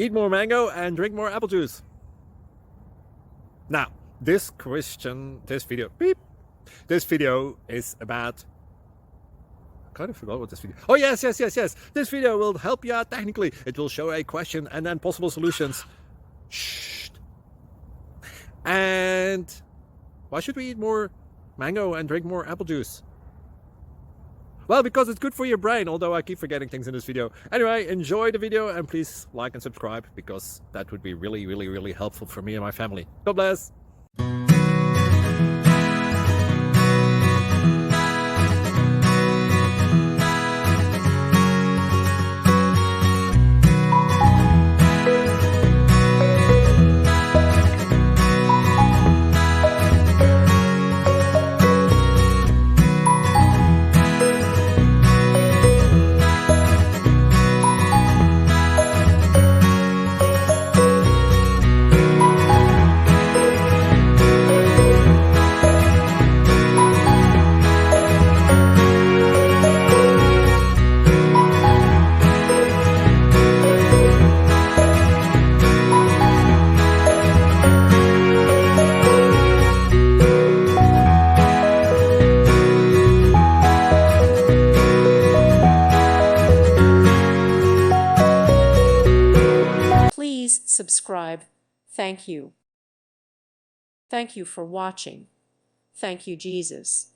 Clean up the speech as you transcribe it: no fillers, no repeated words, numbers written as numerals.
Eat more mango and drink more apple juice. Now, this video is about... I kind of forgot what this video... Oh, yes. This video will help you out technically. It will show a question and then possible solutions. Shh. And why should we eat more mango and drink more apple juice? Well, because it's good for your brain, although I keep forgetting things in this video. Anyway, enjoy the video and please like and subscribe, because that would be really helpful for me and my family. God bless! Please subscribe. Thank you. Thank you for watching. Thank you, Jesus.